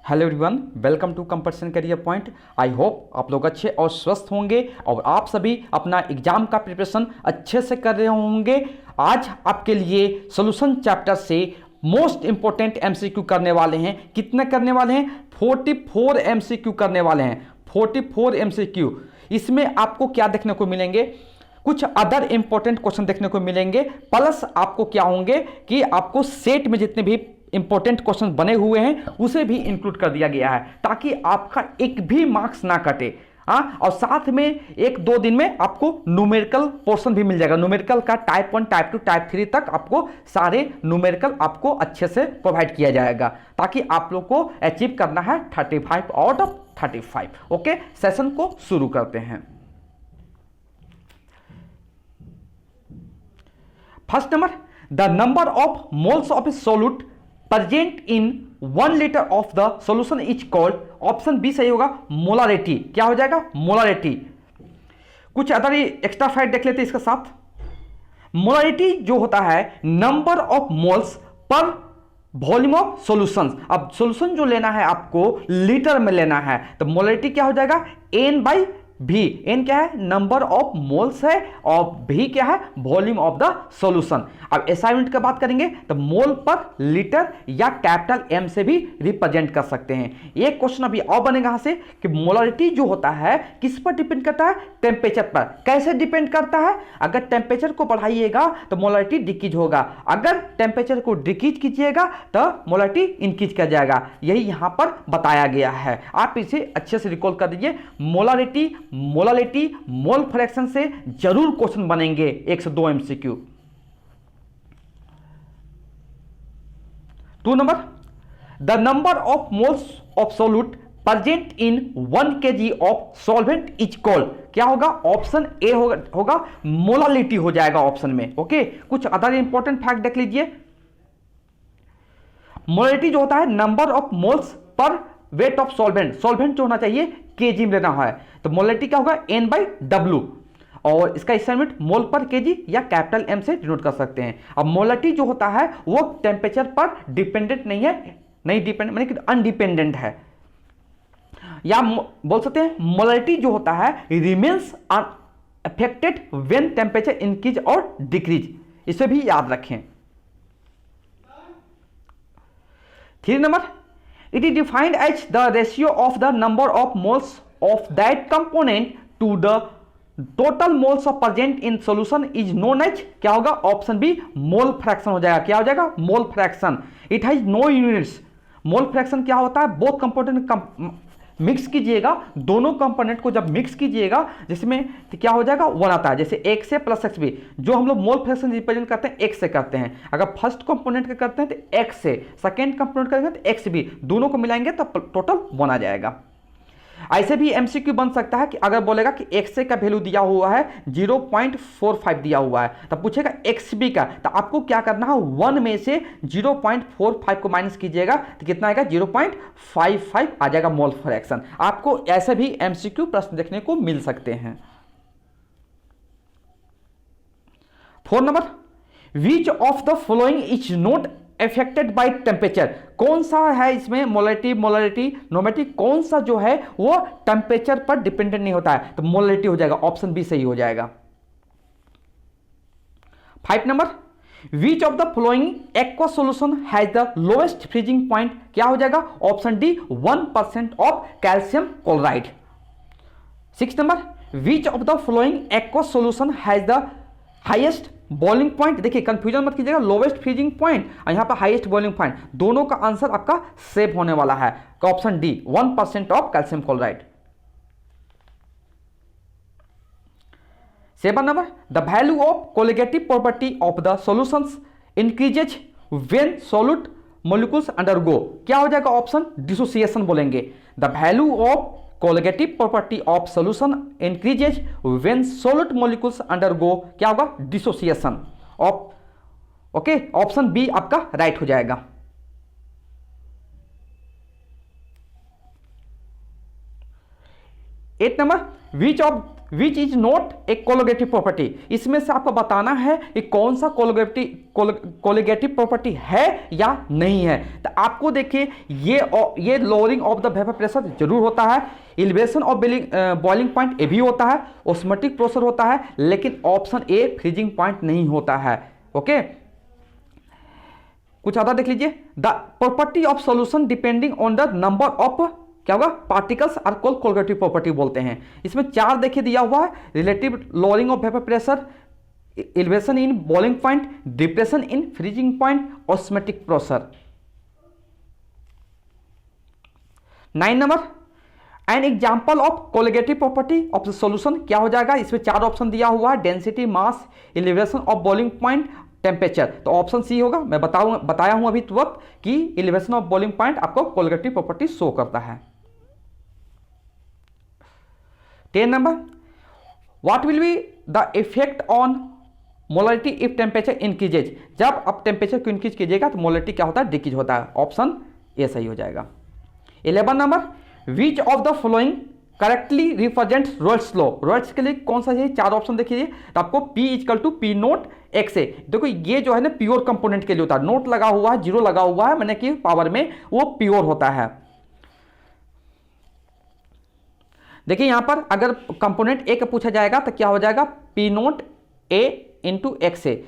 Hello everyone, welcome to competition career point. I hope आप लोग अच्छे और स्वस्थ होंगे और आप सभी अपना एग्जाम का प्रिपरेशन अच्छे से कर रहे होंगे। आज आपके लिए सॉल्यूशन चैप्टर से मोस्ट इंपॉर्टेंट एमसीक्यू करने वाले हैं। कितने करने वाले हैं? 44 एमसीक्यू करने वाले हैं। 44 एमसीक्यू। इसमें आपको क्या देखने को मिलेंगे? कुछ अदर इंपॉर्टेंट क्वेश्चन देखने को मिलेंगे, प्लस आपको क्या होंगे कि आपको सेट में जितने भी इंपॉर्टेंट क्वेश्चन बने हुए हैं उसे भी इंक्लूड कर दिया गया है ताकि आपका एक भी मार्क्स ना कटे। और साथ में एक दो दिन में आपको न्यूमेरिकल पोर्शन भी मिल जाएगा। न्यूमेरिकल का टाइप 1, टाइप 2, टाइप 3 तक आपको सारे न्यूमेरिकल आपको अच्छे से प्रोवाइड किया जाएगा ताकि आप लोग को अचीव करना है 35 आउट ऑफ 35। ओके, सेशन को शुरू करते हैं। First number, the number of moles of a solute present in 1 litre of the solution is called. Option B सही होगा, मोलारिटी। क्या हो जाएगा? मोलारिटी। कुछ अदर एक्स्ट्रा फैक्ट देख लेते हैं इसके साथ। मोलारिटी जो होता है number of moles per volume of solutions. अब सॉल्यूशन जो लेना है आपको लीटर में लेना है तो मोलारिटी क्या हो जाएगा? एन बाई भी। एन क्या है? नंबर ऑफ मोल्स है और भी क्या है? Volume of the solution. अब एसआई यूनिट की बात करेंगे तो मोल पर लीटर या कैपिटल एम से भी रिप्रेजेंट कर सकते हैं। एक क्वेश्चन अभी और बनेगा यहां से कि मोलारिटी जो होता है किस पर डिपेंड करता है? टेम्परेचर पर। कैसे डिपेंड करता है? अगर टेम्परेचर को बढ़ाइएगा तो मोलारिटी डिक्रीज होगा, अगर टेम्परेचर को डिक्रीज कीजिएगा तो मोलारिटी इंक्रीज कर जाएगा। यही यहां पर बताया गया है। आप इसे अच्छे से रिकॉल कर दीजिए। मोलारिटी, मोलालिटी, मोल फ्रैक्शन से जरूर क्वेश्चन बनेंगे 1 से 2 MCQ. 2 number, the number of moles of solute present in 1 kg of solvent is called. क्या होगा? ऑप्शन ए होगा मोलालिटी हो जाएगा ऑप्शन में। ओके, कुछ अदर इंपॉर्टेंट फैक्ट देख लीजिए। मोलालिटी जो होता है number of moles per weight of solvent. Solvent जो होना चाहिए केजी में लेना है तो मोलालिटी क्या होगा? N by W. और इसका असाइनमेंट मोल पर केजी या कैपिटल एम से डिनोट कर सकते हैं। अब मोलालिटी जो होता है वो टेम्परेचर पर डिपेंडेंट नहीं है, नहीं डिपेंड माने कि अनडिपेंडेंट है, या बोल सकते हैं मोलालिटी जो होता है remains unaffected when temperature increase और डिक्रीज। इसे भी याद रखें। 3 number, it is defined as the ratio of the number of moles of that component to the total moles of present in solution is known as। क्या होगा? Option B mole fraction हो जाएगा। क्या हो जाएगा? Mole fraction. It has no units. Mole fraction क्या होता है? बोथ कंपोनेंट मिक्स कीजिएगा, दोनों कंपोनेंट को जब मिक्स कीजिएगा जिसमें तो क्या हो जाएगा? 1 आता है। जैसे x से प्लस एक्स भी, जो हम लोग मोल फ्रैक्शन रिप्रेजेंट करते हैं x से करते हैं। अगर फर्स्ट कंपोनेंट का करते हैं तो x से, सेकेंड कंपोनेंट करेंगे तो x भी, दोनों को मिलाएंगे तो टोटल 1 आ जाएगा। ऐसे भी एमसीक्यू बन सकता है कि अगर बोलेगा कि एक्स ए का वैल्यू दिया हुआ है 0.45 दिया हुआ है तब पूछेगा एक्स बी का, तो आपको क्या करना है? 1 में से 0.45 को माइनस कीजिएगा तो कितना आएगा? 0.55 आ जाएगा मोल फ्रैक्शन। आपको ऐसे भी एमसीक्यू प्रश्न देखने को मिल सकते हैं। 4 number, which of the following is not affected by temperature. कौन सा है इसमें? मोलारिटी, नोमेटिक, कौन सा जो है वो टेम्परेचर पर डिपेंडेंट नहीं होता है? तो मोलारिटी हो जाएगा। ऑप्शन बी सही हो जाएगा। 5 number, which of the following aqua solution has the lowest freezing point. क्या हो जाएगा? Option D 1% of calcium chloride. 6 number, which of the following aqua solution has the highest boiling point. देखिए confusion मत कीजिएगा, lowest freezing point और यहां पर highest boiling point, दोनों का आंसर आपका सेव होने वाला है। Option D 1% of calcium chloride. 7 number, the value of colligative property of the solutions increases when solute molecules undergo. क्या हो जाएगा? ऑप्शन डिसोसिएशन बोलेंगे। The value of colligative property of solution increases when solute molecules undergo. क्या होगा? Dissociation. Okay, option B आपका right हो जाएगा। 8 number, which of which is not a colligative property, इसमें से आपको बताना है कि कौन सा कोलिगेटिव प्रॉपर्टी है या नहीं है। तो आपको देखिए ये lowering of the vapour pressure जरूर होता है, एलिवेशन ऑफ बॉइलिंग पॉइंट ये भी होता है, ऑस्मोटिक प्रेशर होता है, लेकिन ऑप्शन ए फ्रीजिंग पॉइंट नहीं होता है। ओके, कुछ आता देख लीजिए। The property of solution depending on the number of, क्या होगा, particles are called colligative property बोलते हैं। इसमें 4 देखिए दिया हुआ है, relative lowering of vapour pressure, elevation in boiling point, depression in freezing point, osmotic pressure. 9 number, an example of colligative property of the solution क्या हो जाएगा, इसमें 4 ऑप्शन दिया हुआ है, density, mass, elevation of boiling point, temperature. तो option C होगा। मैं बताया हूं अभी तुरंत कि एलिवेशन ऑफ बॉइलिंग पॉइंट आपको कोलिगेटिव प्रॉपर्टी शो करता है। 10 number, what will be the effect on molarity if temperature increases, जब आप टेम्परेचर को इंक्रीज कीजिएगा तो मोलरिटी क्या होता है, डिक्रीज होता है। ऑप्शन ए सही हो जाएगा। 11 number, which of the following correctly represent Raoult's law, Raoult's के लिए कौन सा है, 4 ऑप्शन देखिए। तो आपको P equal to P naught X A, देखो ये जो है ना प्योर कंपोनेंट के लिए होता है, नोट लगा हुआ है, 0 लगा हुआ है, मैंने कि पावर में वो प्योर होता है। देखिए यहां पर अगर कंपोनेंट ए का पूछा जाएगा तो क्या हो जाएगा, P naught A into X A.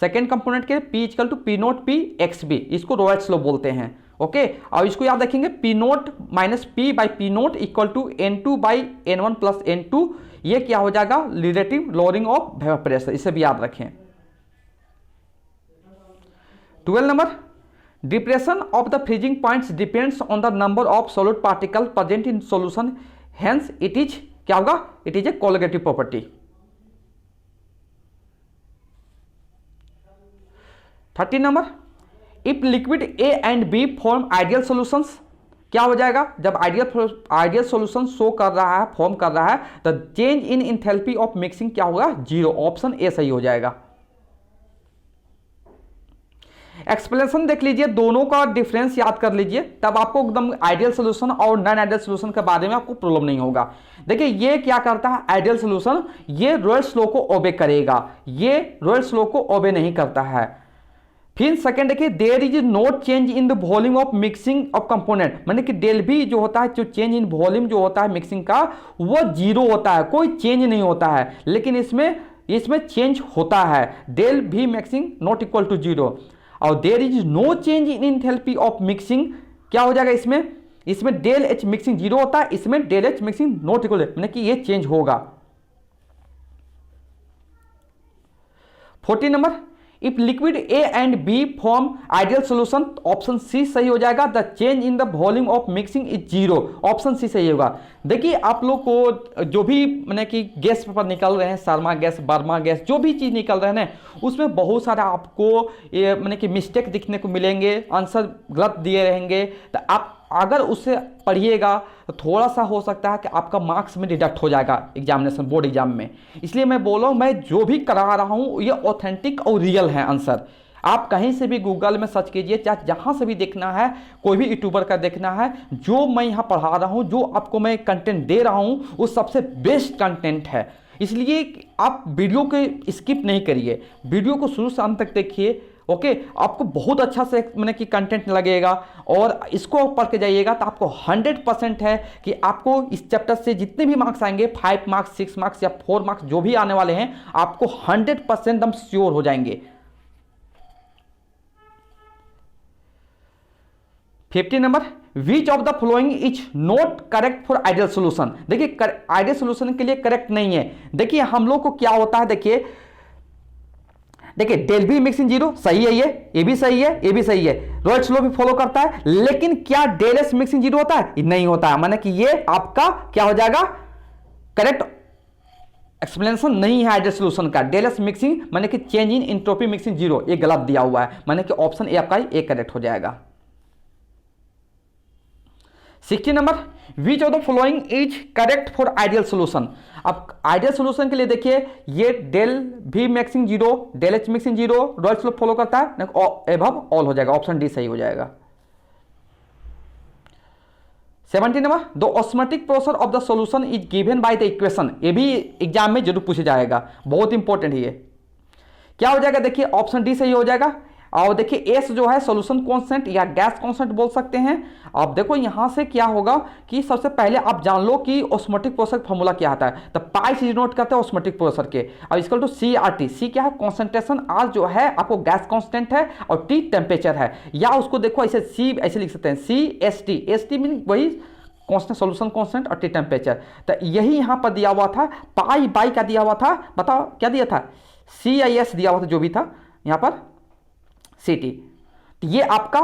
Second component के P equal to P naught P X B, इसको रोल्स लॉ बोलते हैं। ओके, और इसको याद रखेंगे, P naught minus P by P naught equal to N2 by N1 plus N2, ये क्या हो जाएगा, relative lowering of vapour pressure, इसे भी याद रखें। 12 number, depression of the freezing points depends on the number of solid particle present in solution, hence it is क्या होगा, it is a colligative property. 13 number, if liquid A and B form ideal solutions, क्या हो जाएगा, जब ideal solution show कर रहा है, form कर रहा है, तो change in enthalpy of mixing क्या होगा, 0। ऑप्शन ए सही हो जाएगा। एक्सप्लेनेशन देख लीजिए, दोनों का डिफरेंस याद कर लीजिए, तब आपको एकदम आइडियल सॉल्यूशन और नॉन आइडियल सॉल्यूशन के बारे में आपको प्रॉब्लम नहीं होगा। देखिए ये क्या करता है, आइडियल सॉल्यूशन ये रोल्स लॉ को ओबे करेगा, ये रोल्स लॉ को ओबे नहीं करता है। फिर सेकंड देखिए, there is no change in the volume of mixing of component, माने कि डेल भी जो होता है, जो चेंज इन वॉल्यूम जो होता है मिक्सिंग का, वो 0 होता है, कोई चेंज नहीं होता है। लेकिन इसमें चेंज होता है, डेल भी मिक्सिंग नॉट इक्वल टू 0। और there is no change in enthalpy of mixing, क्या हो जाएगा, इसमें डेल एच मिक्सिंग 0 होता है, इसमें del H mixing not equal, माने कि ये चेंज होगा। 14 number, if liquid A and B form ideal solution, option C सही हो जाएगा, the change in the volume of mixing is 0। Option C सही होगा। देखिए आप लोग को जो भी मैंने कि गैस पेपर निकल रहे हैं, शर्मा गैस, बर्मा गैस, जो भी चीज़ निकल रहे हैं ना, उसमें बहुत सारा आपको ये मैंने कि मिस्टेक दिखने को मिलेंगे, आंसर गलत दिए रहेंगे। तो आप अगर उससे पढ़िएगा तो थोड़ा सा हो सकता है कि आपका मार्क्स में डिडक्ट हो जाएगा एग्जामिनेशन, बोर्ड एग्जाम में। इसलिए मैं बोल रहा हूँ, मैं जो भी करा रहा हूँ ये ऑथेंटिक और रियल है आंसर। आप कहीं से भी गूगल में सर्च कीजिए, चाहे जहाँ से भी देखना है, कोई भी यूट्यूबर का देखना है, जो मैं यहाँ पढ़ा रहा हूँ, जो आपको मैं कंटेंट दे रहा हूँ, वो सबसे बेस्ट कंटेंट है। इसलिए आप वीडियो को स्किप नहीं करिए, वीडियो को शुरू से अंत तक देखिए। ओके, आपको बहुत अच्छा से मैंने कि कंटेंट लगेगा, और इसको पढ़ के जाइएगा तो आपको 100% है कि आपको इस चैप्टर से जितने भी मार्क्स आएंगे, 5 मार्क्स, 6 मार्क्स या 4 मार्क्स जो भी आने वाले हैं, आपको 100% एकदम श्योर हो जाएंगे। 15 number, which of the following is not correct for ideal solution. देखिए आइडियल सोल्यूशन के लिए करेक्ट नहीं है। देखिए हम लोग को क्या होता है, देखिए डेल बी मिक्सिंग 0 सही है, ये भी सही है, ये भी सही है, रोल्स लॉ भी फॉलो करता है, लेकिन क्या डेल एस मिक्सिंग 0 होता है, नहीं होता है। माने कि ये आपका क्या हो जाएगा, करेक्ट एक्सप्लेनेशन नहीं है आइडियल सोल्यूशन का। डेल एस मिक्सिंग माने कि चेंज इन एंट्रोपी मिक्सिंग 0, ये गलत दिया हुआ है, माने कि ऑप्शन ए आपका ए करेक्ट हो जाएगा। 60 number, which of the following is correct for ideal solution. अब आइडियल सोल्यूशन के लिए देखिए, ये डेल भी mixing 0, del H mixing 0, Raoult's law follow करता है, एबव ऑल हो जाएगा, ऑप्शन डी सही हो जाएगा। 17 number, the osmotic pressure of the solution is given by the equation. ये भी एग्जाम में जरूर पूछा जाएगा, बहुत इंपॉर्टेंट है ये। क्या हो जाएगा, देखिए ऑप्शन डी सही हो जाएगा। और देखिए एस जो है सॉल्यूशन कांस्टेंट या गैस कांस्टेंट बोल सकते हैं। अब देखो यहां से क्या होगा कि सबसे पहले आप जान लो कि ऑस्मोटिक प्रेशर फॉर्मूला क्या आता है, तो पाई से डिनोट करते हैं ऑस्मोटिक प्रेशर के। अब equal to C R T, C क्या है कॉन्सेंट्रेशन, आर जो है आपको गैस कांस्टेंट है और टी टेम्परेचर है। या उसको देखो ऐसे सी ऐसे लिख सकते हैं C S T, S T mean वही कांस्टेंट सॉल्यूशन कांस्टेंट और टी टेम्परेचर। तो यही यहां पर दिया हुआ था, पाई बाई क्या दिया हुआ था, बताओ क्या दिया था, सी आई एस दिया हुआ था जो भी था यहां पर सी टी। तो ये आपका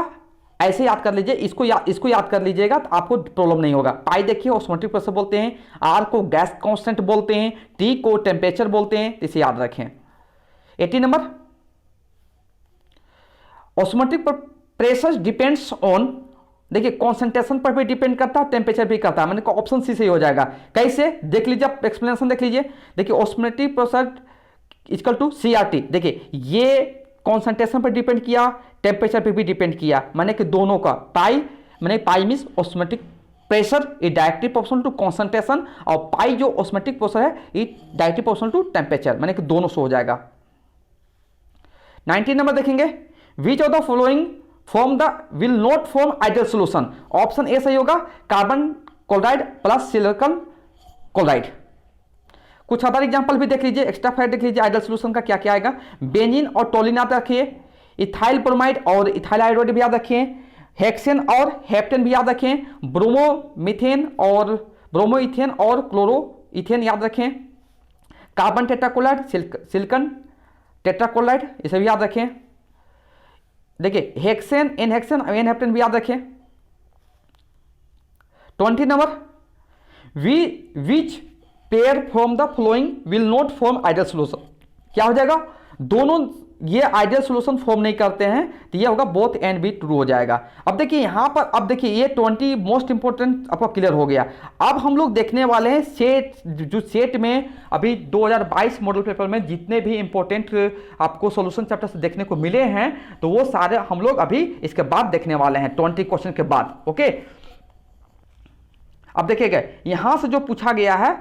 ऐसे याद कर लीजिए, इसको याद कर लीजिएगा तो आपको प्रॉब्लम नहीं होगा। पाई देखिए ऑस्मोटिक प्रेशर बोलते हैं, आर को गैस कांस्टेंट बोलते हैं, टी को टेम्परेचर बोलते हैं, इसे याद रखें। 80 number, osmotic pressure depends on, देखिए कॉन्सेंट्रेशन पर भी डिपेंड करता है, टेम्परेचर भी करता है, मैंने कहा ऑप्शन सी से हो जाएगा। कैसे देख लीजिए, आप एक्सप्लेनेशन देख लीजिए। देखिए osmotic pressure equal to C R T, देखिए ये कॉन्सेंट्रेशन पर डिपेंड किया, टेम्परेचर पे भी डिपेंड किया, माने कि दोनों का पाई, माने pi means osmotic pressure is directly proportional to concentration, और पाई जो ऑस्मोटिक प्रेशर है is directly proportional to temperature, माने कि दोनों से हो जाएगा। 19 नंबर देखेंगे, which of the following form the will not form ideal solution. Option A सही होगा, carbon chloride plus silicon chloride. कुछ अदर एग्जांपल भी देख लीजिए, एक्स्ट्रा फैक्ट देख लीजिए आइडियल सोल्यूशन का क्या क्या आएगा। बेंजीन और टोलिन याद रखिए, इथाइल ब्रोमाइड और इथाइल आयोडाइड भी याद रखिए, हेक्सेन और हेप्टेन भी याद रखें, ब्रोमोमीथेन और ब्रोमोइथेन और क्लोरोइथेन याद रखें, कार्बन टेट्राक्लोराइड, सिलिकॉन टेट्राक्लोराइड इसे भी याद रखें। देखिए hexane, n hexane, n heptane भी याद रखें। 20 number, which pair from the following will not form ideal solution. क्या हो जाएगा, दोनों ये आइडियल सोल्यूशन फॉर्म नहीं करते हैं, तो ये होगा बोथ एंड बी ट्रू हो जाएगा। अब देखिए यहां पर, अब देखिए ये 20 मोस्ट इंपोर्टेंट आपको क्लियर हो गया। अब हम लोग देखने वाले हैं सेट, जो सेट में अभी 2022 मॉडल पेपर में जितने भी इंपॉर्टेंट आपको सोल्यूशन चैप्टर से देखने को मिले हैं, तो वो सारे हम लोग अभी इसके बाद देखने वाले हैं 20 क्वेश्चन के बाद। ओके, अब देखिएगा यहां से जो पूछा गया है,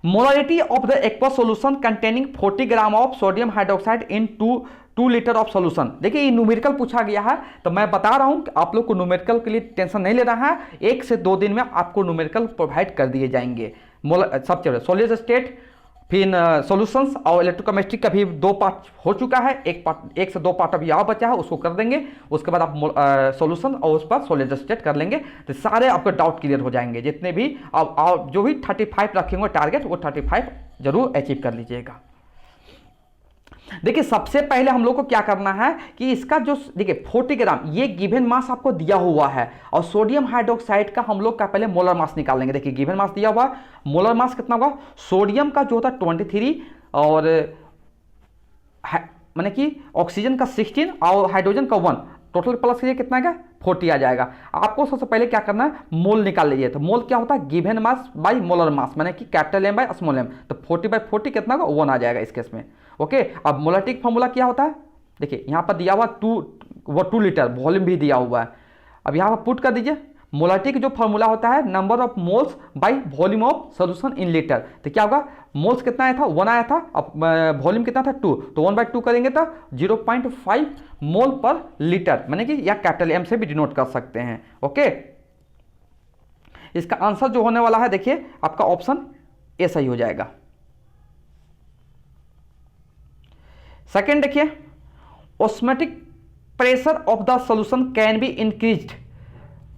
molarity of the aqueous solution containing 40 gram of sodium hydroxide in 2 litre of solution. देखिए ये न्यूमेरिकल पूछा गया है, तो मैं बता रहा हूं कि आप लोग को न्यूमेरिकल के लिए टेंशन नहीं लेना है, 1 से 2 दिन में आपको न्यूमेरिकल प्रोवाइड कर दिए जाएंगे। सब चीज़ सॉलिड स्टेट, फिर सॉल्यूशंस और इलेक्ट्रोकेमिस्ट्री का भी 2 पार्ट हो चुका है, 1 से 2 पार्ट अभी और बचा है, उसको कर देंगे। उसके बाद आप सॉल्यूशन और उस पर सॉलिड स्टेट कर लेंगे, तो सारे आपके डाउट क्लियर हो जाएंगे। जितने भी और जो भी 35 रखेंगे टारगेट, वो 35 जरूर अचीव कर लीजिएगा। देखिए सबसे पहले हम लोग को क्या करना है कि इसका जो देखिए 40 ग्राम ये गिवन मास आपको दिया हुआ है, और सोडियम हाइड्रोक्साइड का हम लोग का पहले मोलर मास निकालेंगे। देखिए गिवन मास दिया हुआ, मोलर मास कितना होगा, सोडियम का जो होता है 23 और माने कि ऑक्सीजन का 16 और हाइड्रोजन का 1, टोटल प्लस कीजिए कितना आएगा 40 आ जाएगा। आपको सबसे पहले क्या करना है, मोल निकाल लीजिए। तो मोल क्या होता है, given mass by molar mass, माने कि capital M by small M. तो 40/40 कितना होगा, 1 आ जाएगा इस केस में। ओके, अब मोलारिटी फॉर्मूला क्या होता है, देखिए यहाँ पर दिया हुआ 2 लीटर, वॉल्यूम भी दिया हुआ है। अब यहाँ पर पुट कर दीजिए, मोलारिटी का जो फॉर्मूला होता है number of moles by volume of solution in litre. तो क्या होगा, मोल्स कितना आया था, 1 आया था, अब वॉल्यूम कितना था 2, तो 1/2 करेंगे तो 0.5 मोल पर लीटर, माने कि या कैपिटल एम से भी डिनोट कर सकते हैं। ओके, इसका आंसर जो होने वाला है देखिए आपका ऑप्शन ए सही हो जाएगा। सेकेंड देखिए, osmotic pressure of the solution can be increased.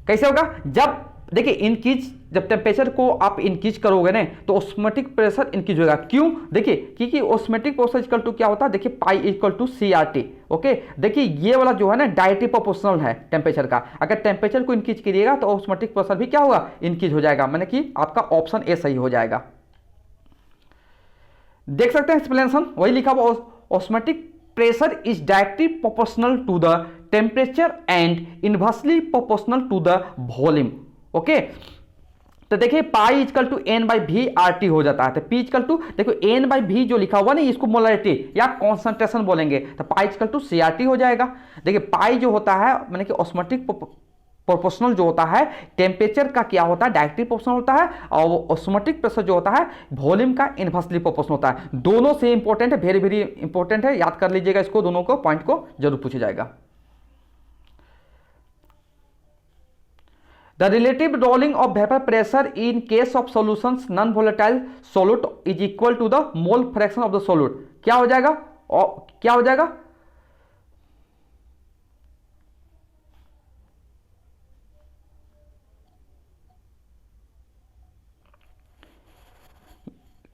कैसे होगा, जब देखिए इंक्रीज, जब टेम्परेचर को आप इंक्रीज करोगे ना तो ऑस्मोटिक प्रेशर इंक्रीज होगा। क्यों, देखिए क्योंकि ऑस्मोटिक प्रेशर इक्वल टू क्या होता है, देखिए pi equal to CRT। Okay, देखिए ये वाला जो है ना डायरेक्टली प्रोपोर्शनल है टेम्परेचर का। अगर टेम्परेचर को इंक्रीज करिएगा तो ऑस्मोटिक प्रेशर भी क्या होगा, इंक्रीज हो जाएगा, माने कि आपका ऑप्शन ए सही हो जाएगा। देख सकते हैं एक्सप्लेनेशन वही लिखा हुआ, osmotic pressure is directly proportional to the temperature and inversely proportional to the volume। Okay, तो देखिए pi equal to N by V R T हो जाता है। तो पी इक्वल टू देखो एन बाई वी जो लिखा हुआ ना, इसको मोलरिटी या कॉन्सेंट्रेशन बोलेंगे, तो पाई इक्वल टू CRT हो जाएगा। देखिए पाई जो होता है माने कि ऑस्मोटिक प्रोपोर्शनल जो होता है टेम्परेचर का क्या होता है, डायरेक्टली प्रोपोर्शनल होता है, और ऑस्मोटिक प्रेशर जो होता है वॉल्यूम का इनवर्सली प्रोपोर्शनल होता है। दोनों से इंपॉर्टेंट है, वेरी वेरी इंपॉर्टेंट है, याद कर लीजिएगा इसको, दोनों को पॉइंट को जरूर पूछा जाएगा। The relative rolling of vapor pressure in case of solutions non-volatile solute is equal to the mole fraction of the solute। क्या हो जाएगा, क्या हो जाएगा,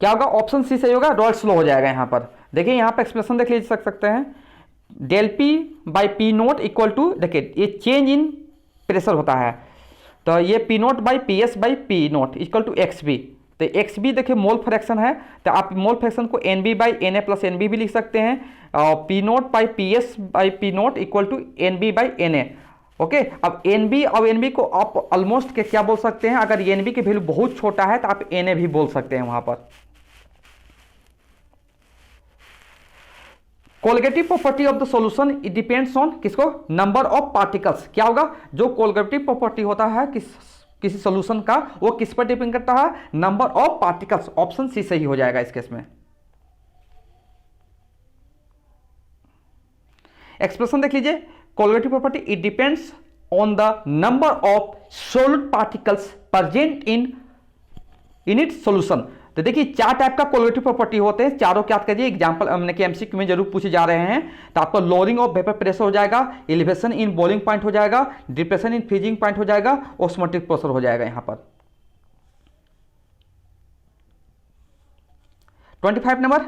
क्या होगा, ऑप्शन सी सही होगा, रॉल्स लॉ हो जाएगा। यहां पर देखिए, यहां पर एक्सप्रेशन देख लीजिए सकते हैं, del P by P naught equal to, देखिए ये चेंज इन प्रेशर होता है, तो ये P naught by P S by P naught equal to X B. तो एक्स बी देखिए मोल फ्रैक्शन है, तो आप मोल फ्रैक्शन को N B by N A plus N B भी लिख सकते हैं, और P naught by P S by P naught equal to N B by N A. Okay, अब एन बी और एन बी को आप ऑलमोस्ट के क्या बोल सकते हैं, अगर एन बी की वैल्यू बहुत छोटा है तो आप एन ए भी बोल सकते हैं वहां पर। Colligative property of the solution it depends on किसको, नंबर ऑफ पार्टिकल्स। क्या होगा, जो कोलगेटिव प्रॉपर्टी होता है किसी सॉल्यूशन का, वो किस पर डिपेंड करता है, number of particles. Option C सही हो जाएगा इस केस में। एक्सप्रेशन देख लीजिए, colligative property it depends on the number of solid particles present in its solution. तो देखिए चार टाइप का कोलगेटिव प्रॉपर्टी होते हैं, चारों क्या कीजिए, एग्जांपल हमने कि एमसीक्यू में जरूर पूछे जा रहे हैं। तो आपका लोअरिंग ऑफ वेपर प्रेशर हो जाएगा, एलिवेशन इन बॉइलिंग पॉइंट हो जाएगा, डिप्रेशन इन फ्रीजिंग पॉइंट हो जाएगा, ऑस्मोटिक प्रेशर हो जाएगा यहां पर। 25 number,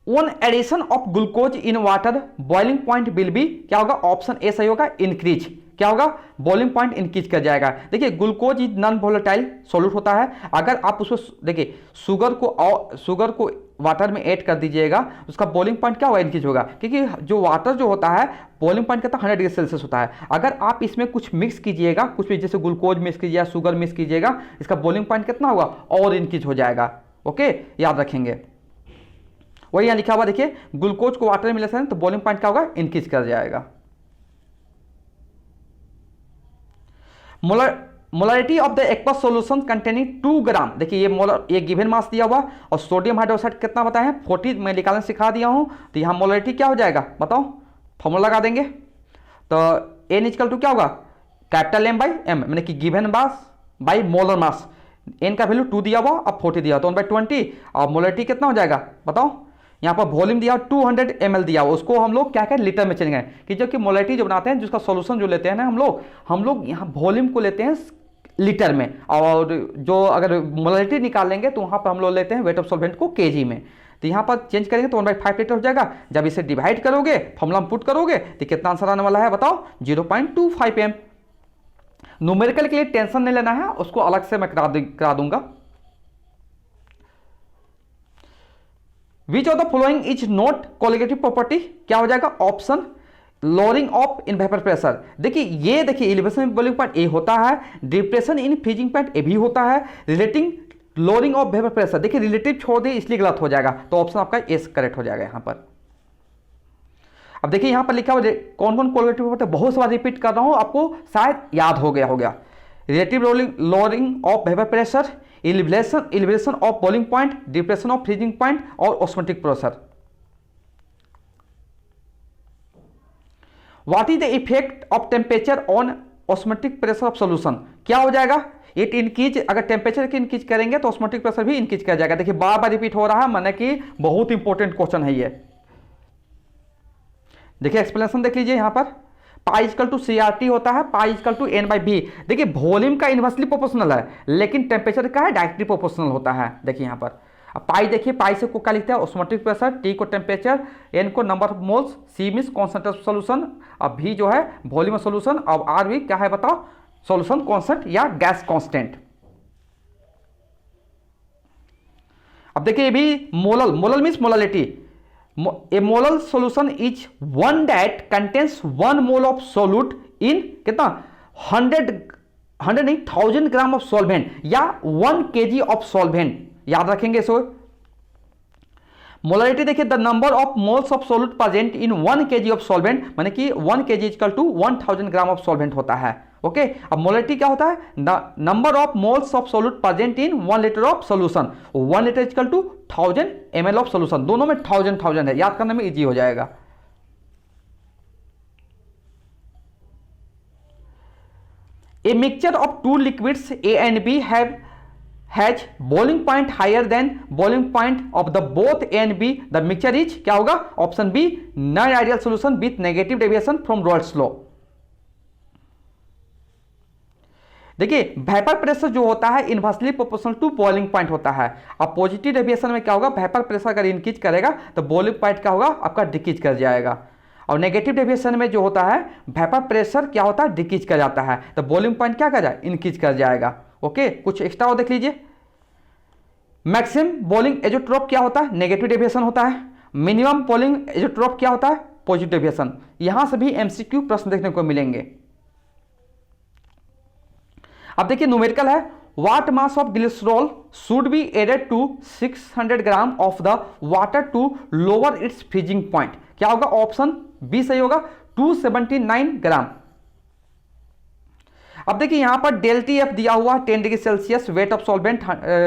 on addition of glucose in water boiling point will be, क्या होगा, ऑप्शन ए सही होगा, इंक्रीज। क्या होगा, बॉइलिंग पॉइंट इंक्रीज कर जाएगा। देखिए glucose is non volatile solute होता है, अगर आप उसको देखिए शुगर को वाटर में ऐड कर दीजिएगा, उसका बॉइलिंग पॉइंट क्या होगा, इंक्रीज होगा, क्योंकि जो वाटर जो होता है बॉइलिंग पॉइंट कितना 100 डिग्री सेल्सियस होता है। अगर आप इसमें कुछ मिक्स कीजिएगा, कुछ भी जैसे ग्लूकोज मिक्स कीजिएगा, शुगर मिक्स कीजिएगा, इसका बॉइलिंग पॉइंट कितना होगा, और इंक्रीज हो जाएगा। ओके, याद रखेंगे। वही यहाँ लिखा हुआ देखिए, ग्लूकोज को वाटर में मिलाते तो बॉइलिंग पॉइंट क्या होगा, इंक्रीज कर जाएगा। Molarity of the aqueous solution containing 2 ग्राम, देखिए ये गिवन मास दिया हुआ, और सोडियम हाइड्रोक्साइड कितना बताए हैं 40, मैं निकालना सिखा दिया हूं। तो यहाँ मोलरिटी क्या हो जाएगा बताओ, फॉर्मूला लगा देंगे। तो एन इक्वल टू क्या होगा, कैपिटल एम बाई एम, मैंने कि given mass by molar mass. N का वैल्यू 2 दिया हुआ, अब 40 दिया, तो 1/20, और मोलरिटी कितना हो जाएगा बताओ। यहाँ पर वॉल्यूम दिया 200 ml दिया, उसको हम लोग क्या करें, लीटर में चलेंगे, कि जबकि मोलरिटी जो बनाते हैं, जिसका सॉल्यूशन जो लेते हैं ना हम लोग यहाँ वॉल्यूम को लेते हैं लीटर में, और जो अगर मोलरिटी निकाल लेंगे तो वहाँ पर हम लोग लेते हैं वेट ऑफ सॉल्वेंट को केजी में। तो यहाँ पर चेंज करेंगे तो 1/5 लीटर हो जाएगा। जब इसे डिवाइड करोगे, फॉर्मूला में पुट करोगे, तो कितना आंसर आने वाला है बताओ, 0.25 m। न्यूमेरिकल के लिए टेंशन नहीं लेना है, उसको अलग से मैं करा दूंगा। Which of the following is not colligative property, क्या हो जाएगा, option lowering of in vapour pressure. देखिए elevation in boiling point A होता है, depression in freezing point A भी होता है, relating lowering of vapour pressure, देखिए रिलेटिव छोड़ दे इसलिए गलत हो जाएगा, तो ऑप्शन आपका एस करेक्ट हो जाएगा यहां पर। अब देखिए यहां पर लिखा हुआ कौन कौन कोलिगेटिव प्रॉपर्टी, बहुत बार रिपीट कर रहा हूं, आपको शायद याद हो गया। Relative lowering of vapour pressure, elevation of boiling point, depression of freezing point, और osmotic pressure. What is the effect of temperature on osmotic pressure of solution, क्या हो जाएगा, इट इंक्रीज, अगर टेम्परेचर की इंक्रीज करेंगे तो ऑस्मोटिक प्रेशर भी increase कर जाएगा। देखिए बार बार रिपीट हो रहा है, माने कि बहुत इंपॉर्टेंट क्वेश्चन है ये। देखिए एक्सप्लेनेशन देख लीजिए, यहां पर पाई इक्वल टू CRT होता है, पाई इक्वल टू N/V। देखिए वॉल्यूम का इनवर्सली प्रोपोर्शनल है, लेकिन टेम्परेचर का है डायरेक्टली प्रोपोर्शनल होता है। देखिए यहाँ पर अब पाई देखिए, पाई से को क्या लिखते हैं, ऑस्मोटिक प्रेशर, T को टेम्परेचर, N को number of moles, C means concentration of solution, अब V जो है वॉल्यूम ऑफ सॉल्यूशन, अब RV क्या है बताओ, सॉल्यूशन कांस्टेंट या गैस कांस्टेंट। अब देखिए ये भी molal means molarity. A molar solution is one that contains 1 mole of solute in कितना 100 नहीं 1000 ग्राम ऑफ सॉल्वेंट या 1 kg ऑफ सॉल्वेंट, याद रखेंगे इसको। मोलरिटी देखिए the number of moles of solute present in 1 kg of solvent, माने कि 1 kg equal to 1000 gram of solvent होता है। ओके, अब मोलरिटी क्या होता है? Number of moles of solute present in 1 litre of solution. 1 litre equal to 1000 ml of solution, दोनों में 1000 है, याद करने में इजी हो जाएगा। A mixture of two liquids A and B has boiling point higher than boiling point of the both A and B. The mixture is क्या होगा? Option B non ideal solution with negative deviation from Raoult's law. देखिए vapour pressure जो होता है inversely proportional to boiling point होता है। अब positive deviation में क्या होगा? वेपर प्रेशर अगर इंक्रीज करेगा तो बॉइलिंग पॉइंट क्या होगा? आपका डिक्रीज कर जाएगा। और नेगेटिव डेविएशन में जो होता है वेपर प्रेशर क्या होता है? डिक्रीज कर जाता है, तो बॉइलिंग पॉइंट क्या कर जाए? इंक्रीज कर जाएगा। ओके, कुछ एक्स्ट्रा और देख लीजिए। मैक्सिमम बॉइलिंग एजोट्रोप क्या होता है? नेगेटिव डेविएशन होता है। मिनिमम बॉइलिंग एजोट्रोप क्या होता है? Positive deviation. यहां से भी एमसीक्यू प्रश्न देखने को मिलेंगे। अब देखिए न्यूमेरिकल है, what mass of glycerol should be added to 600 gram of the water to lower its freezing point. क्या होगा? ऑप्शन बी सही होगा, 279 ग्राम। अब देखिए यहां पर डेल्टी एफ दिया हुआ 10 degree Celsius, weight of solvent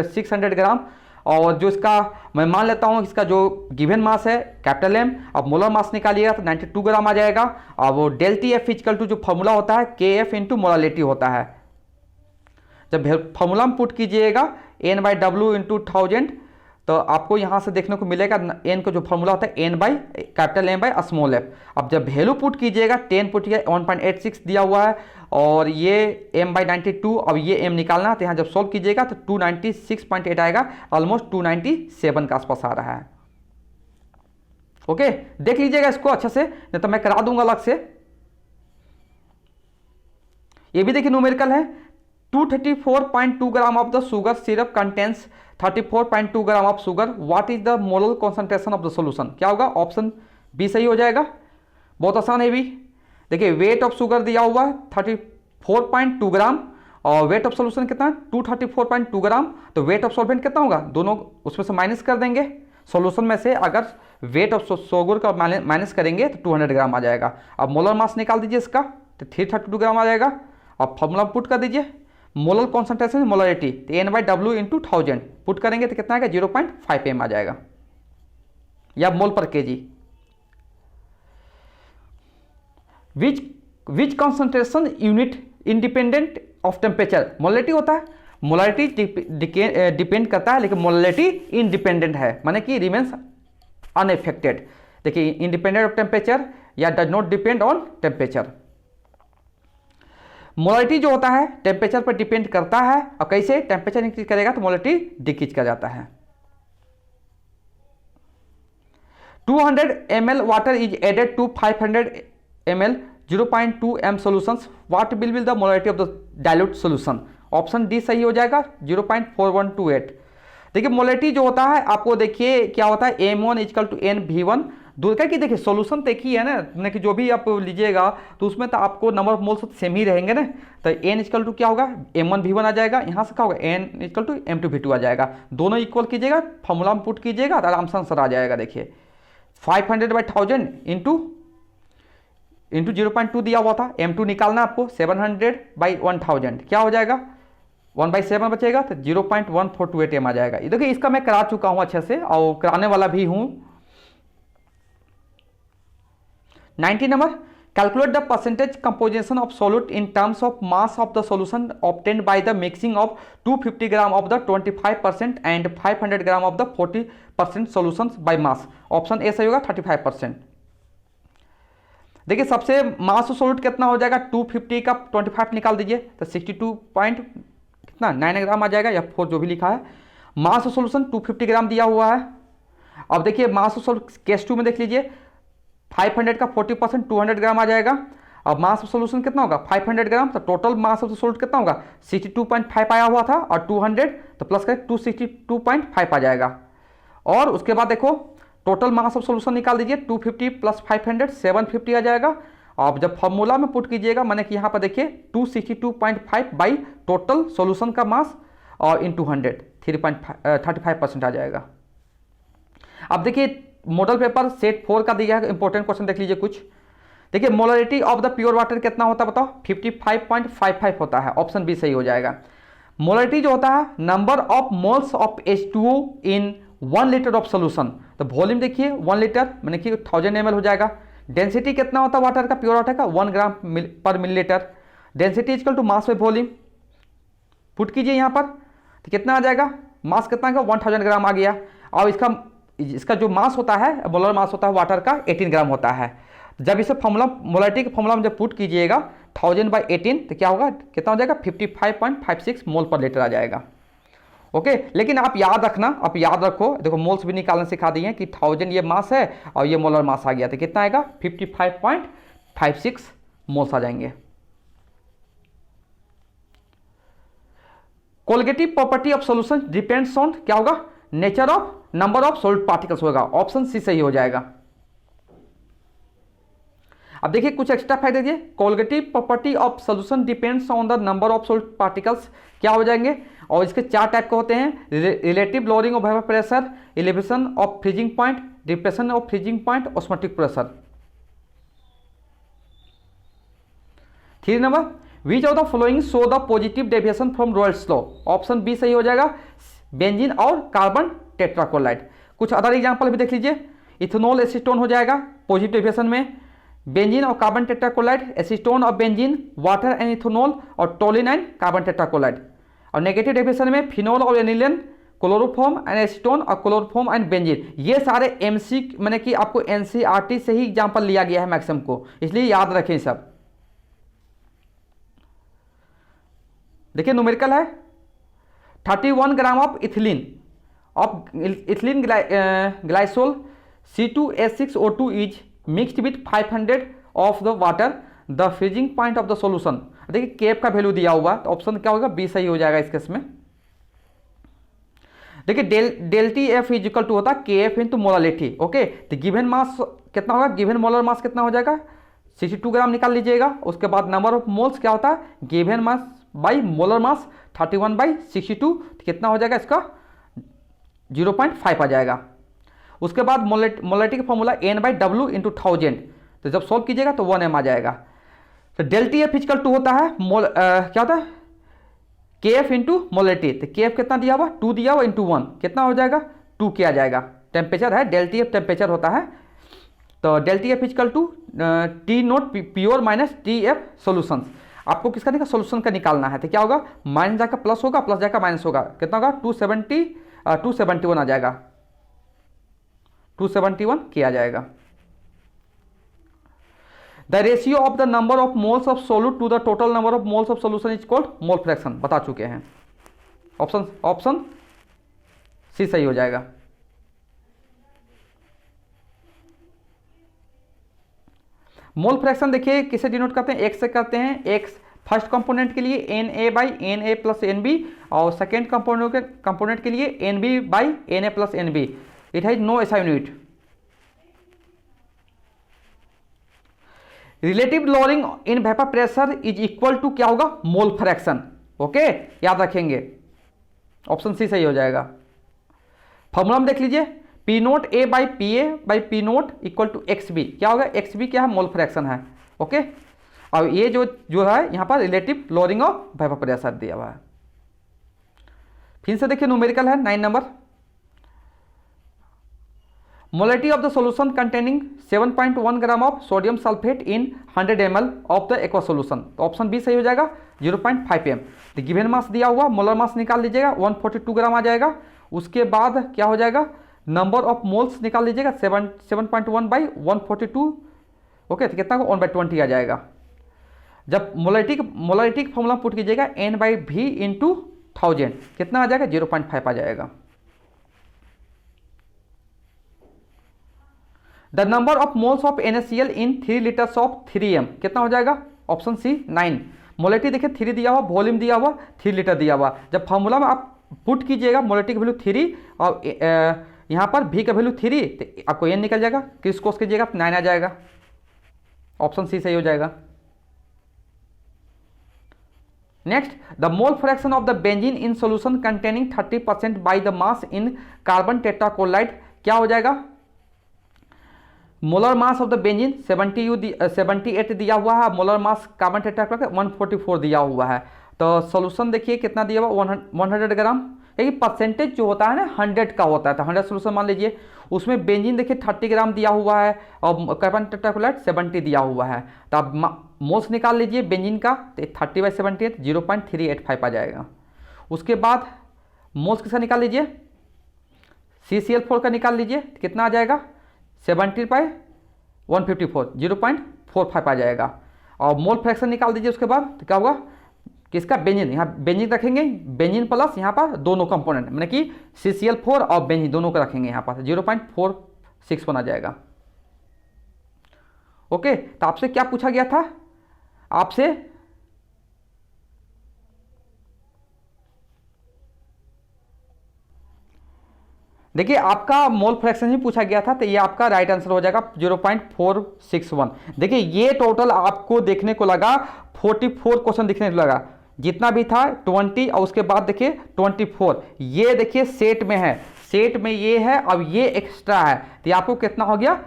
600 ग्राम, और जो इसका मैं मान लेता हूं इसका जो गिवन मास है कैपिटल एम। अब मोलर मास निकालिएगा तो 92 ग्राम आ जाएगा। अब वो डेल्टी एफ इक्वल टू जो फॉर्मूला होता है के एफ इंटू मोलालिटी होता है। जब फॉर्मूला में पुट कीजिएगा एन बाई डब्ल्यू इंटू 1000, तो आपको यहाँ से देखने को मिलेगा एन का जो फॉर्मूला होता है N by capital M by small F. अब जब वैल्यू पुट कीजिएगा 10 पुट किया 1.86 दिया हुआ है, और ये एम बाई 92, अब ये एम निकालना है, तो यहाँ जब सॉल्व कीजिएगा तो 296.8 आएगा, ऑलमोस्ट 297 का आसपास आ रहा है। ओके, देख लीजिएगा इसको अच्छे से, नहीं तो मैं करा दूंगा अलग से। ये भी देखिए न्यूमेरिकल है, 234.2 ग्राम of the sugar syrup contains 34.2 gram of sugar, what is the molar concentration of the solution. क्या होगा? ऑप्शन बी सही हो जाएगा। बहुत आसान है भी। देखिए वेट ऑफ शुगर दिया हुआ है 34.2 ग्राम, और वेट ऑफ सोल्यूशन कितना है? 234.2 ग्राम। तो वेट ऑफ सॉल्वेंट कितना होगा? दोनों उसमें से माइनस कर देंगे। सॉल्यूशन में से अगर वेट ऑफ शुगर का माइनस करेंगे तो 200 ग्राम आ जाएगा। अब मोलर मास निकाल दीजिए इसका, तो 332 ग्राम आ जाएगा। अब फॉर्मूला पुट कर दीजिए, मोलर कॉन्सेंट्रेशन मोलरिटी, तो N by W into 1000 put करेंगे तो कितना आएगा? 0.5 m आ जाएगा, या मोल पर KG. Which concentration unit independent of temperature. Molarity होता है, मोलरिटी डिपेंड करता है, लेकिन मोलरिटी इंडिपेंडेंट है, माने कि रिमेन्स अनएफेक्टेड। देखिए इंडिपेंडेंट ऑफ टेम्परेचर या does not depend on temperature. Molarity जो होता है टेम्परेचर पर डिपेंड करता है, और कैसे? टेम्परेचर इंक्रीज करेगा तो मोलरिटी डिक्रीज कर जाता है। 200 ml water is added to 500 ml 0.2 m solutions, what will be the molarity of the dilute solution. Option D सही हो जाएगा, 0.4128। देखिए मोलरिटी जो होता है आपको देखिए क्या होता है, m1 equal to n v1। दूर का कि देखिए सॉल्यूशन देखिए है ना, कि जो भी आप लीजिएगा तो उसमें तो आपको नंबर ऑफ मोल्स सेम ही रहेंगे ना। तो n इक्वल टू क्या होगा? m1 v1 आ जाएगा, यहाँ से क्या होगा? n equal to m2 v2 आ जाएगा। दोनों इक्वल कीजिएगा, फॉर्मूला में पुट कीजिएगा तो आराम से आंसर आ जाएगा। देखिए 500/1000 इंटू 0.2 दिया हुआ था, m2 निकालना आपको 700/1000, क्या हो जाएगा? 1/7 बचेगा, तो 0.1428 m आ जाएगा। ये देखिए इसका मैं करा चुका हूँ अच्छे से, और कराने वाला भी हूँ। 90 number, calculate the percentage composition of solute in terms of mass of the solution obtained by the mixing of 250 gram of the 25% and 500 gram of the 40% solution by mass. Option A सही होगा, 35%। देखिए सबसे mass of solute कितना हो जाएगा? 250 का 25 निकाल दीजिए तो 62.9 ग्राम आ जाएगा, या 4 जो भी लिखा है। मास ऑफ सोल्यूशन 250 ग्राम दिया हुआ है। अब देखिए मास ऑफ सोल्यूट केस 2 में देख लीजिए, 500 का 40% 200 ग्राम आ जाएगा। अब मास ऑफ सोल्यूशन कितना होगा? 500 ग्राम। तो total mass of the solute कितना होगा? 62.5 आया हुआ था, और 200 तो प्लस करें 262.5 आ जाएगा। और उसके बाद देखो टोटल मास ऑफ सोल्यूशन निकाल दीजिए, 250 प्लस 500 750 आ जाएगा। अब जब फॉर्मूला में पुट कीजिएगा, माने कि यहाँ पर देखिए 262.5 बाई टोटल सोल्यूशन का मास और इन 200 3.35% आ जाएगा। अब देखिए मॉडल पेपर सेट 4 का दिया है, इंपॉर्टेंट क्वेश्चन देख लीजिए कुछ। देखिए molarity of the pure water कितना होता है बताओ, 55.55 होता है, ऑप्शन बी सही हो जाएगा। मोलरिटी जो होता है number of moles of H2O in 1 litre of solution, तो वॉल्यूम देखिए 1 लीटर मैंने कि 1000 ml हो जाएगा। डेंसिटी कितना होता है वाटर का, प्योर वाटर का 1 ग्राम पर millilitre. Density equal to mass by volume, put कीजिए यहाँ पर तो कितना आ जाएगा, मास कितना का 1000 ग्राम आ गया। और इसका जो मास होता है मोलर मास होता है वाटर का 18 ग्राम होता है। जब इसे फॉर्मूला मोलरिटी के फॉर्मूला में जब पुट कीजिएगा 1000/18 तो क्या होगा, कितना हो जाएगा 55.56 मोल पर लीटर आ जाएगा। ओके, लेकिन आप याद रखना, आप याद रखो, देखो मोल्स भी निकालना सिखा दिए हैं कि 1000 ये मास है और ये मोलर मास आ गया तो कितना आएगा 55.56 मोल्स आ जाएंगे। Colligative property of solution depends on क्या होगा, nature of number of salt particles होगा, ऑप्शन सी सही हो जाएगा। अब देखिए कुछ एक्स्ट्रा फायदे दिए, colligative property of solution depends on the number of salt particles क्या हो जाएंगे, और इसके 4 टाइप के होते हैं, relative lowering of vapour pressure, elevation of freezing point, depression of freezing point, osmotic pressure. 3 number, which of the following show the positive deviation from Raoult's law, option B सही हो जाएगा, बेंजीन और carbon tetrachloride. कुछ other example भी देख लीजिए, ethanol acetone हो जाएगा पॉजिटिव डेविएशन में, बेंजीन और कार्बन टेट्राक्लोराइड, एसीटोन और बेंजीन, वाटर एंड इथेनॉल और टोलिन एंड कार्बन टेट्राक्लोराइड। और नेगेटिव डेविएशन में फिनॉल और एनिलीन, क्लोरोफॉर्म एंड एसीटोन और क्लोरोफॉर्म एंड बेंजीन। ये सारे एमसी मैंने कि आपको एनसीईआरटी से ही एग्जांपल लिया गया है मैक्सिमम को, इसलिए याद रखें सब। देखिए न्यूमेरिकल है 31 gram of ethylene glycol C2H6O2 is mixed with 500 of the water, the freezing point of the solution. देखिए केएफ का वैल्यू दिया हुआ तो ऑप्शन क्या होगा, बी सही हो जाएगा इस केस में। देखिए del T F is equal to होता है केएफ इंटू मोलालिटी। ओके, तो गिवन मास कितना होगा, गिवन मोलर मास कितना हो जाएगा 62 ग्राम निकाल लीजिएगा। उसके बाद नंबर ऑफ मोल्स क्या होता है, गिवन मास बाई मोलर मास 31/62, तो कितना हो जाएगा इसका 0.5 आ जाएगा। उसके बाद मोलरिटी का फॉर्मूला N/W इंटू 1000, तो जब सॉल्व कीजिएगा तो 1m आ जाएगा। तो del T F equal to होता है क्या होता है के एफ इंटू मोलरिटी, तो के एफ कितना दिया हुआ 2 दिया हुआ इंटू 1 कितना हो जाएगा 2 के आ जाएगा। टेम्परेचर है, डेल टी एफ टेम्परेचर होता है, तो del T F equal to T naught pure minus T F solution. आपको किसका निकाल सोल्यूशन का निकालना है, तो क्या होगा माइनस जाकर प्लस होगा, प्लस जाकर माइनस होगा, कितना होगा 271 आ जाएगा, 271 किया जाएगा। The ratio of the number of moles of solute to the total number of moles of solution is called mole fraction, बता चुके हैं, ऑप्शन सी सही हो जाएगा। मोल फ्रैक्शन देखिए किसे डिनोट करते हैं, एक्स से करते हैं। एक्स फर्स्ट कंपोनेंट के लिए Na/Na + Nb और सेकेंड कंपोनेंट के लिए Nb/Na + Nb। It has no ऐसा unit. Relative lowering in vapour pressure is equal to क्या होगा मोल फ्रैक्शन। ओके, याद रखेंगे, ऑप्शन सी सही हो जाएगा। फॉर्मूला में देख लीजिए P naught A/PA/P naught equal to XB, क्या होगा XB क्या है मोल फ्रैक्शन है। ओके, और ये जो है यहाँ पर relative lowering of vapour pressure दिया हुआ है। फिर से देखिए न्यूमेरिकल है 9 number, molarity of the solution containing 7.1 gram of sodium sulphate in 100 ml of the aqua solution, तो ऑप्शन बी सही हो जाएगा 0.5 m। तो गिवन मास दिया हुआ मोलर मास निकाल लीजिएगा 142 ग्राम आ जाएगा। उसके बाद क्या हो जाएगा नंबर ऑफ मोल्स निकाल लीजिएगा 7.1/142। ओके, तो कितना 1/20 आ जाएगा। जब मोलरिटी का फॉर्मूला पुट कीजिएगा N/V इंटू 1000 कितना आ जाएगा 0.5 आ जाएगा। The number of moles of NaCl in 3 litres of 3m कितना हो जाएगा, ऑप्शन सी 9। मोलरिटी देखिए 3 दिया हुआ, वॉल्यूम दिया हुआ 3 लीटर दिया हुआ। जब फॉर्मूला में आप पुट कीजिएगा मोलरिटी का वैल्यू 3 और यहाँ पर V का वैल्यू 3, तो आपको n निकल जाएगा, किस कोस कीजिएगा 9 आ जाएगा, ऑप्शन सी सही हो जाएगा। Next, the mole fraction of the benzene in solution containing 30% by the mass in carbon tetrachloride क्या हो जाएगा, molar mass of the benzene 78 दिया हुआ है, मोलर मास कार्बन टेट्राक्लोराइड 144 दिया हुआ है। तो सोल्यूशन देखिए कितना दिया हुआ 100 ग्राम, देखिए परसेंटेज जो होता है ना 100 का होता है, तो 100 सोल्यूशन मान लीजिए, उसमें बेंजीन देखिए 30 ग्राम दिया हुआ है और कार्बन टेट्राक्लोराइड 70 दिया हुआ है। तो आप मोल्स निकाल लीजिए बेंजीन का, तो 30/78 0.385 आ जाएगा। उसके बाद मोल्स किसका निकाल लीजिए, CCl4 का निकाल लीजिए, कितना आ जाएगा 70/154 0.45 आ जाएगा। और मोल फ्रैक्शन निकाल दीजिए उसके बाद, तो क्या होगा, किसका, बेंजीन, यहाँ बेंजीन रखेंगे, बेंजीन प्लस यहाँ पर दोनों कंपोनेंट मैंने कि CCl4 और बेंजीन दोनों को रखेंगे यहाँ पर 0.461 आ जाएगा। ओके, तो आपसे क्या पूछा गया था, आपसे देखिए आपका मोल फ्रैक्शन ही पूछा गया था, तो ये आपका राइट आंसर हो जाएगा 0.461। देखिए ये टोटल आपको देखने को लगा 44 क्वेश्चन दिखने को लगा, जितना भी था 20 और उसके बाद देखिए 24, ये देखिए सेट में है, सेट में ये है, अब ये एक्स्ट्रा है, तो ये आपको कितना हो गया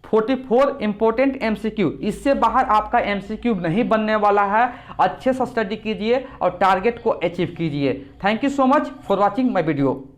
44 इंपॉर्टेंट MCQ। इससे बाहर आपका MCQ नहीं बनने वाला है। अच्छे से स्टडी कीजिए और टारगेट को अचीव कीजिए। Thank you so much for watching my video.